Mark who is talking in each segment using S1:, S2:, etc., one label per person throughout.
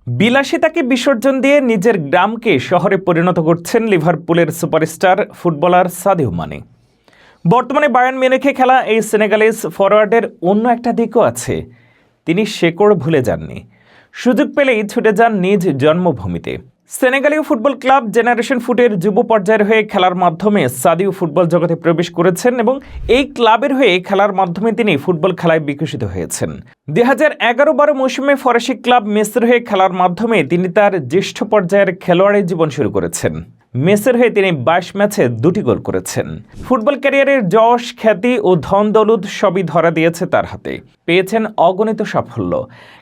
S1: বিলাসিতাকে বিসর্জন দিয়ে নিজের গ্রামকে শহরে পরিণত করছেন লিভারপুলের সুপারস্টার ফুটবলার সাদিও মানে। বর্তমানে বায়ার্ন মিউনিখে খেলা এই সেনেগালিজ ফরোয়ার্ডের অন্য একটা দিকও আছে। তিনি শেকড় ভুলে যাননি, সুযোগ পেলেই ছুটে যান নিজ জন্মভূমিতে। সেনেগালীয় ফুটবল ক্লাব জেনারেশন ফুটের যুব পর্যায়ের হয়ে খেলার মাধ্যমে সাদিও ফুটবল জগতে প্রবেশ করেছেন এবং এই ক্লাবের হয়ে খেলার মাধ্যমে তিনি ফুটবল খেলায় বিকশিত হয়েছেন। 2011-12 মৌসুমে ফরাসি ক্লাব মেসের হয়ে খেলার মাধ্যমে তিনি তার জ্যেষ্ঠ পর্যায়ের খেলোয়াড়ি জীবন শুরু করেছেন। মেসের হয়ে তিনি 22 ম্যাচে 2টি গোল করেছেন। ফুটবল ক্যারিয়ারের যশ, খ্যাতি ও ধন দৌলত সবই ধরা দিয়েছে তার হাতে। পেয়েছেন অগণিত সাফল্য,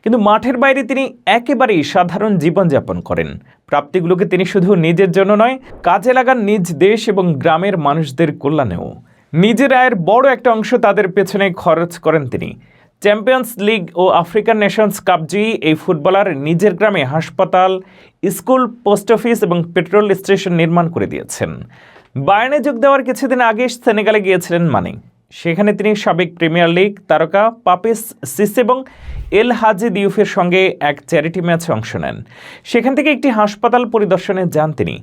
S1: কিন্তু মাঠের বাইরে তিনি একেবারেই সাধারণ জীবনযাপন করেন। প্রাপ্তিগুলোকে তিনি শুধু নিজের জন্য নয়, কাজে লাগান নিজ দেশ এবং গ্রামের মানুষদের কল্যাণেও। নিজের আয়ের বড় একটা অংশ তাদের পেছনে খরচ করেন তিনি। চ্যাম্পিয়ন্স লিগ ও আফ্রিকান নেশনস কাপ জয়ী এই ফুটবলার নিজের গ্রামে হাসপাতাল, স্কুল, পোস্ট অফিস এবং পেট্রোল স্টেশন নির্মাণ করে দিয়েছেন। বায়ার্নে যোগ দেওয়ার কিছুদিন আগে সেনেগালে গিয়েছিলেন মানে। সেখানে তিনি সাবেক প্রিমিয়ার লিগ তারকা পাপিস সিসি এবং এল হাজি দিউফের সঙ্গে এক চ্যারিটি ম্যাচে অংশ নেন। সেখান থেকে একটি হাসপাতাল পরিদর্শনে যান তিনি।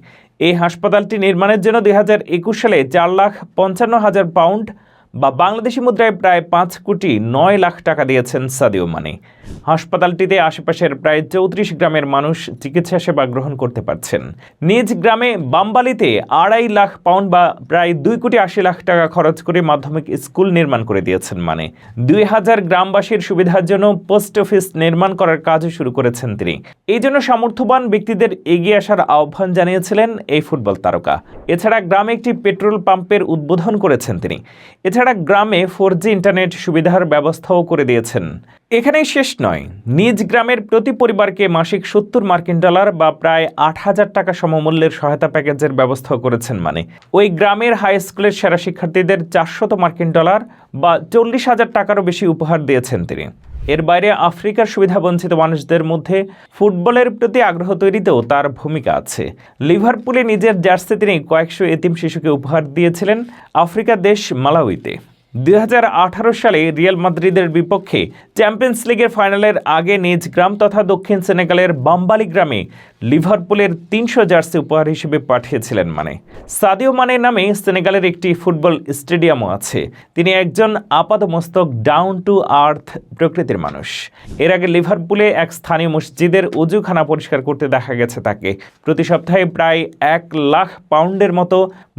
S1: এই হাসপাতালটি নির্মাণের জন্য 2021 সালে 4,55,000 পাউন্ড বা বাংলাদেশি মুদ্রায় প্রায় 5,09,00,000 টাকা দিয়েছেন সাদিও মানে। হাসপাতালটিতে আশেপাশের প্রায় 34 গ্রামের মানুষ চিকিৎসা সেবা গ্রহণ করতে পারছেন। নিজ গ্রামে বাম্বালিতে 2.5 লাখ পাউন্ড বা প্রায় 2,80,00,000 টাকা খরচ করে মাধ্যমিক স্কুল নির্মাণ করে দিয়েছেন মানে। 2,000 গ্রামবাসীর সুবিধার জন্য পোস্ট অফিস নির্মাণ করার কাজও শুরু করেছেন তিনি। এই জন্য সামর্থ্যবান ব্যক্তিদের এগিয়ে আসার আহ্বান জানিয়েছিলেন এই ফুটবল তারকা। এছাড়া গ্রামে একটি পেট্রোল পাম্পের উদ্বোধন করেছেন তিনি। এছাড়া গ্রামে 4G ইন্টারনেট সুবিধার ব্যবস্থাও করে দিয়েছেন। এখানেই শেষ নয়, নিজ গ্রামের প্রতি পরিবারকে মাসিক $70 বা প্রায় 8,000 টাকা সমমূল্যের সহায়তা প্যাকেজের ব্যবস্থাও করেছেন মানে। ওই গ্রামের হাই স্কুলের সেরা শিক্ষার্থীদের $400 বা 40,000 টাকারও বেশি উপহার দিয়েছেন তিনি। এর বাইরে আফ্রিকার সুবিধাবঞ্চিত মানুষদের মধ্যে ফুটবলের প্রতি আগ্রহ তৈরিতেও তার ভূমিকা আছে। লিভারপুলে নিজের জার্সি তিনি কয়েকশো এতিম শিশুকে উপহার দিয়েছিলেন আফ্রিকার দেশ মালাউইতে। 2018 সালে রিয়াল মাদ্রিদের বিপক্ষে চ্যাম্পিয়ন্স লিগের ফাইনালের আগে নিজ গ্রাম তথা দক্ষিণ সেনেগালের বাম্বালি গ্রামে লিভারপুলের 300 জার্সি উপহার হিসেবে পাঠিয়েছিলেন মানে। সাদিও মানের নামে সেনেগালের একটি ফুটবল স্টেডিয়ামও আছে। তিনি একজন আপাতমস্তক ডাউন টু আর্থ প্রকৃতির মানুষ। এর আগে লিভারপুলে এক স্থানীয় মসজিদের অজুখানা পরিষ্কার করতে দেখা গেছে তাকে। প্রতি সপ্তাহে প্রায় 1 লাখ পাউন্ডের মতো,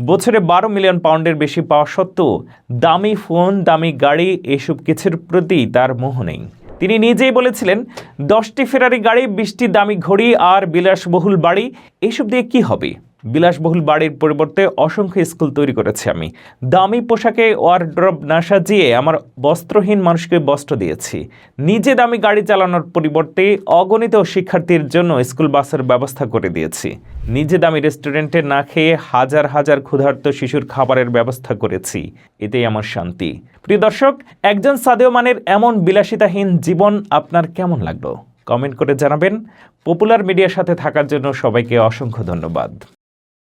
S1: বছরে 12 মিলিয়ন পাউন্ডের বেশি পাওয়া সত্ত্বেও দামি ফোন, দামি গাড়ি এসব কিছুর প্রতি তার মোহ নেই। তিনি নিজেই বলেছিলেন, 10টি ফেরারি গাড়ি, 20টি দামি ঘড়ি আর বিলাসবহুল বাড়ি, এসব দিয়ে কি হবে? বিলাসবহুল বাড়ির পরিবর্তে অসংখ্য স্কুল তৈরি করেছি আমি। দামি পোশাকে ওয়ারড্রব না সাজিয়ে আমার বস্ত্রহীন মানুষকে বস্ত্র দিয়েছি। নিজে দামি গাড়ি চালানোর পরিবর্তে অগণিত শিক্ষার্থীর জন্য স্কুল বাসের ব্যবস্থা করে দিয়েছি। নিজে দামি রেস্টুরেন্টে না খেয়ে হাজার হাজার ক্ষুধার্ত শিশুর খাবারের ব্যবস্থা করেছি। এতেই আমার শান্তি। প্রিয় দর্শক, একজন সাদিও মানের এমন বিলাসিতাহীন জীবন আপনার কেমন লাগলো? কমেন্ট করে জানাবেন। পপুলার মিডিয়ার সাথে থাকার জন্য সবাইকে অসংখ্য ধন্যবাদ।